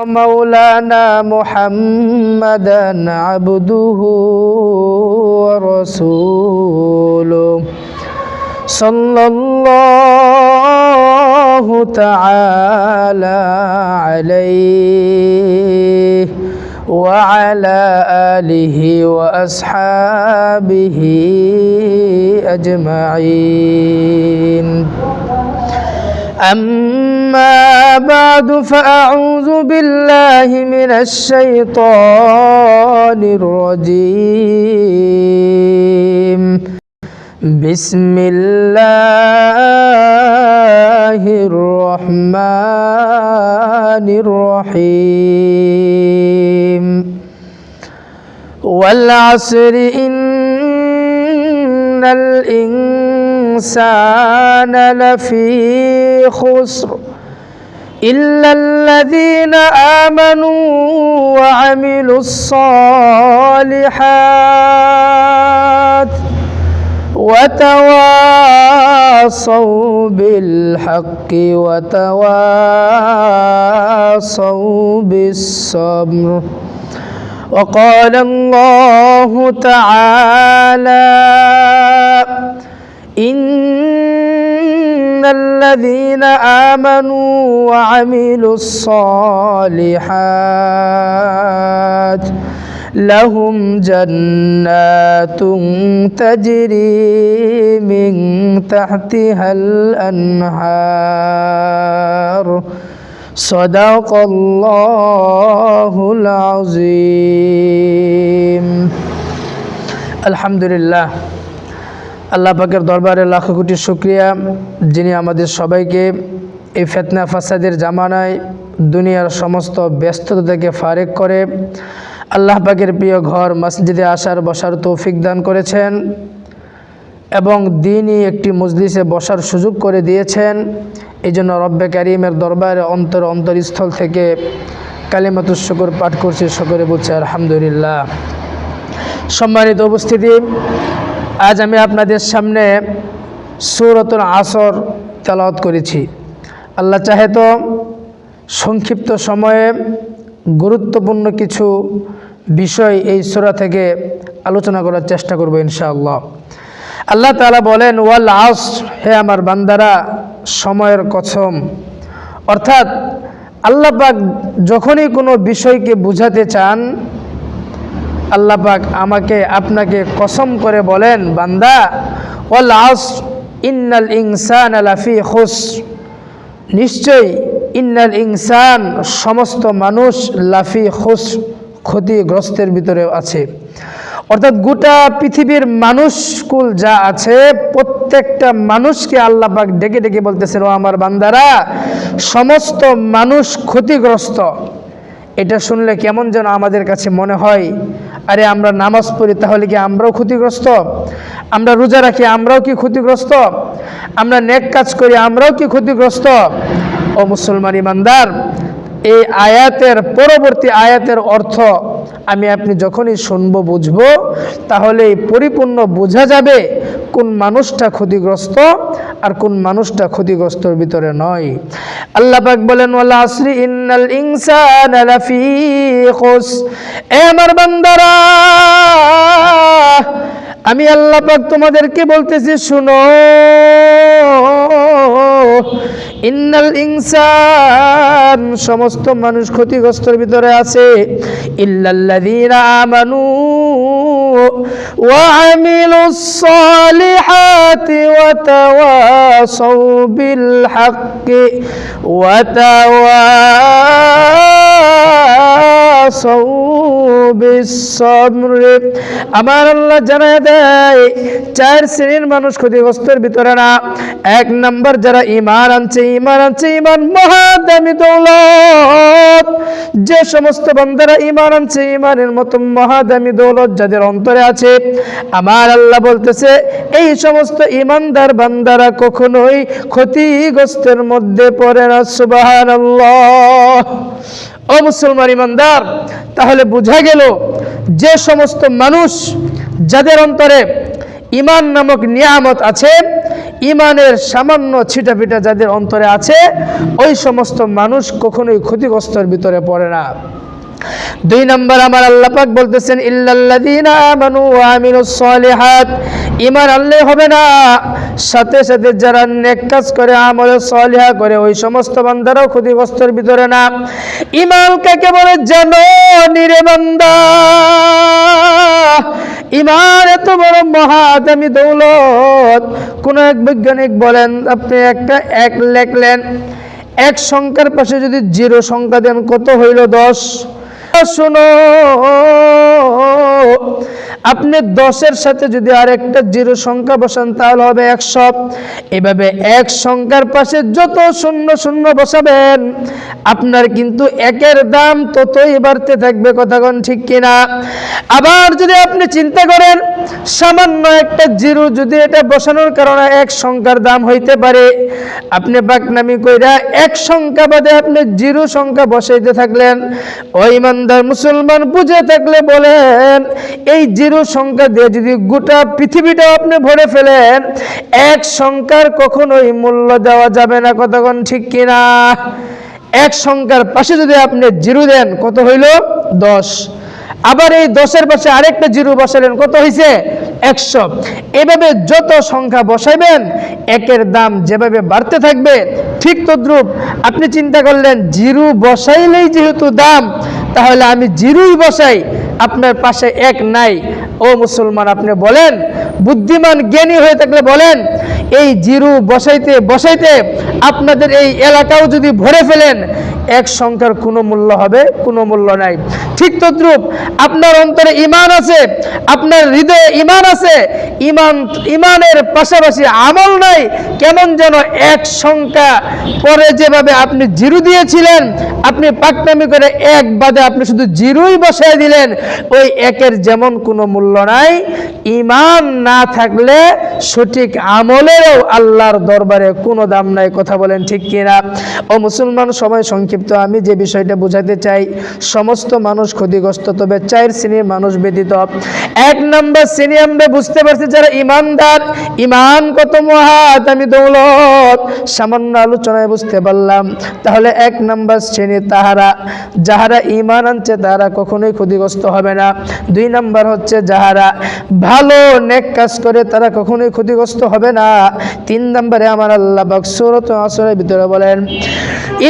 مولانا محمدا عبده ورسوله صلى الله تعالى عليه وعلى آله وأصحابه أجمعين أما بعد فأعوذ بالله من الشيطان الرجيم بسم الله الرحمن الرحيم والعصر إن الإنسان لفي خسر إلا الذين آمنوا وعملوا الصالحات وتواصوا بالحق وتواصوا بالصبر وقال الله تعالى إن الذين آمنوا وعملوا الصالحات لهم جنات تجري من تحتها الأنهار صدق الله العظيم الحمد لله আল্লাহ পাকের দরবারে লাখো কোটি শুকরিয়া, যিনি আমাদের সবাইকে এই ফিতনা ফাসাদের জামানায় দুনিয়ার সমস্ত ব্যস্ততা থেকে ফারেক করে আল্লাহ পাকের প্রিয় ঘর মসজিদে আসার বসার তৌফিক দান করেছেন এবং দ্বীনি একটি মজলিসে বসার সুযোগ করে দিয়েছেন। এই জন্য রব্বে কারীমের দরবারে অন্তরস্থল থেকে কালিমাতুশ শুকর পাঠ করছি, সকলে বলছে আলহামদুলিল্লাহ। সম্মানিত উপস্থিতি, আজ আমি আপনাদের সামনে সূরাতুল আসর তেলাওয়াত করেছি। আল্লাহ চাহে তো সংক্ষিপ্ত সময়ে গুরুত্বপূর্ণ কিছু বিষয় এই সূরা থেকে আলোচনা করার চেষ্টা করব ইনশাআল্লাহ। আল্লাহ তাআলা বলেন, ওয়াল আসর, হে আমার বান্দারা, সময়ের কসম। অর্থাৎ আল্লাহ পাক যখনই কোনো বিষয়কে বুঝাতে চান, আল্লাহ পাক আমাকে আপনাকে কসম করে বলেন, বান্দা, ওয়াল আসর ইন্নাল ইনসানা লাফি খুসর, নিশ্চয়ই ইন্নাল ইনসান, সমস্ত মানুষ, লাফি খুসর, ক্ষতিগ্রস্তের ভিতরে আছে। অর্থাৎ গোটা পৃথিবীর মানুষকুল যা আছে, প্রত্যেকটা মানুষকে আল্লাহ পাক ডেকে ডেকে বলতেছেন, ও আমার বান্দারা, সমস্ত মানুষ ক্ষতিগ্রস্ত। এটা শুনলে কেমন যেন আমাদের কাছে মনে হয়, আরে আমরা নামাজ পড়ি, তাহলে কি আমরাও ক্ষতিগ্রস্ত? আমরা রোজা রাখি, আমরাও কি ক্ষতিগ্রস্ত? আমরা নেক কাজ করি, আমরাও কি ক্ষতিগ্রস্ত? ও মুসলমান ইমানদার, এই আয়াতের পরবর্তী আয়াতের অর্থ আমি আপনি যখনই শুনবো, বুঝবো, তাহলে পরিপূর্ণ বোঝা যাবে কোন মানুষটা ক্ষতিগ্রস্ত আর কোন মানুষটা ক্ষতিগ্রস্তর ভিতরে নয়। আল্লাহ পাক বলেন, ওয়াল আসরি ইন্নাল ইনসানা লাফি খুসর, এ আমার বান্দারা, আমি আল্লাহ পাক তোমাদেরকে বলতেছি, শুনো, ইন্নাল ইনসান, সমস্ত মানুষ ক্ষতিগ্রস্তের ভিতরে আছে। ইল্লাল্লাযীনা আমানু ওয়া আমিলুস সালিহাতি ওয়া তাওয়াসাউ বিল হাক্কি ওয়া তাওয়াসাউ বিস সবর। আমার আল্লাহ জানায় দেয়, চার শ্রেণীর মানুষ ক্ষতিগ্রস্তের ভিতরে না। এক নম্বর, যারা ঈমান আনছে, ঈমান মহাদামি দৌলত। যে সমস্ত বান্দারা ঈমান আনছে, ঈমানের মতো মহাদামি দৌলত যাদের অন্তরে আছে, আমার আল্লাহ বলতেছে, এই সমস্ত ঈমানদার বান্দারা কখনোই ক্ষতিগ্রস্তের মধ্যে পড়ে না। সুবহানাল্লাহ। ও মুসলমান ঈমানদার, তাহলে বোঝা গেল যে সমস্ত মানুষ যাদের অন্তরে ঈমান নামক নিয়ামত আছে, ইমানের সামান্য ছিটাফিটা যাদের অন্তরে আছে ওই সমস্ত মানুষ কখনোই ক্ষতিগ্রস্তের ভিতরে পড়ে না। 2 নম্বর আমার আল্লাহ পাক বলতেছেন ইল্লাল্লাযীনা আমানু ওয়া আমিলুস সলিহাত, ঈমান আনলে হবে না, সাথে সাথে যারা নেক কাজ করে আমল সলিহা করে ওই সমস্ত বান্দারাও ক্ষতিগ্রস্তের ভিতরে না। ঈমান কাকে বলে জানো নিরে বান্দা? ঈমান এত বড় মহাদামি দৌলত। কোন এক বৈজ্ঞানিক বলেন, আপনি একটা 1 লিখলেন, 1 সংখ্যার পাশে যদি 0 সংখ্যা দেন কত হইল? 10। শুনো, আপনি 10-এর সাথে যদি আরেকটা 0 সংখ্যা বসান তাহলে হবে 100। এভাবে 1 সংখ্যার পাশে যত 0 বসাবেন আপনার কিন্তু 1-এর দাম ততই বাড়তে থাকবে। কথা কোন ঠিক কিনা? আবার যদি আপনি চিন্তা করেন সামান্য একটা 0 যদি এটা বসানোর কারণে 1 সংখ্যার দাম হইতে পারে, আপনি বাকনামি কইরা 1 সংখ্যা বাদে আপনি 0 সংখ্যা বসাইতে থাকলেন। ওই ইমানদার মুসলমান বুঝে থাকলে বলেন, এই 0 সংখ্যা দিয়ে যদি গোটা পৃথিবীটা আপনি ভরে ফেলেন 1 সংখ্যার কখনোই মূল্য দেওয়া যাবে না। কথা কোন ঠিক কিনা? 1 সংখ্যার পাশে যদি আপনি 0 দেন কত হইল? 10। আবার এই 10-এর পাশে আরেকটা 0 বসালেন, কত হইছে? 100। এভাবে যত সংখ্যা বসাইবেন 1-এর দাম যেভাবে বাড়তে থাকবে ঠিক তদ্রূপ আপনি চিন্তা করলেন 0 বসাইলেই যেহেতু দাম, তাহলে আমি 0ই বসাই, আপনার পাশে 1 নাই। ও মুসলমান, আপনি বলেন, বুদ্ধিমান জ্ঞানী হয়ে থাকলে বলেন, এই 0 বসাইতে বসাইতে আপনাদের এই এলাকাও যদি ভরে ফেলেন 1 সংখ্যার কোনো মূল্য হবে? কোনো মূল্য নাই। ঠিক তদ্রূপ আপনার অন্তরে ঈমান আছে, আপনার হৃদয়ে ঈমান আছে, ঈমানের পাশাপাশি আমল নাই, কেমন যেন 1 সংখ্যা পরে যেভাবে আপনি 0 দিয়েছিলেন, আপনি পাকনামি করে 1 বাদে আপনি শুধু 0ই বসায় দিলেন, ওই 1-এর যেমন কোনো মূল্য নাই। ঈমান না থাকলে সঠিক আমলেরও আল্লাহর দরবারে কোনো দাম নাই। কথা বলেন ঠিক কিনা? ও মুসলমান, সময় সংক্ষিপ্ত, আমি যে বিষয়টা বোঝাতে চাই, সমস্ত মানুষ ক্ষতিগ্রস্ত, তবে 4 শ্রেণীর মানুষ ব্যতীত। 1 নম্বর শ্রেণী আমরা বুঝতে পারছি যারা ঈমানদার। ঈমান কত মহাদামি দৌলত সামান্য আলোচনায় বুঝতে পারলাম। তাহলে 1 নম্বর শ্রেণী তাহারা যাহারা ঈমান আনছে তারা কখনোই ক্ষতিগ্রস্ত হবে না। 2 নম্বর হচ্ছে যাহারা ভালো নেক কাজ করে তারা কখনোই ক্ষতিগ্রস্ত হবে না। 3 নম্বরে আমার আল্লাহ পাক সূরা আসরের ভিতরে বলেন,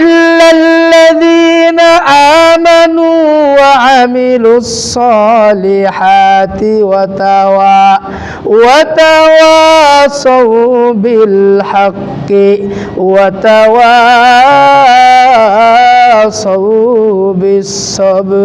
ইল্লাল্লাযীনা আমানু ওয়া আমিলুস সলিহাতি ওয়া তাওয়াসাউ বিল হাক্কি ওয়া তাওয়াসাউ বিস সাবর।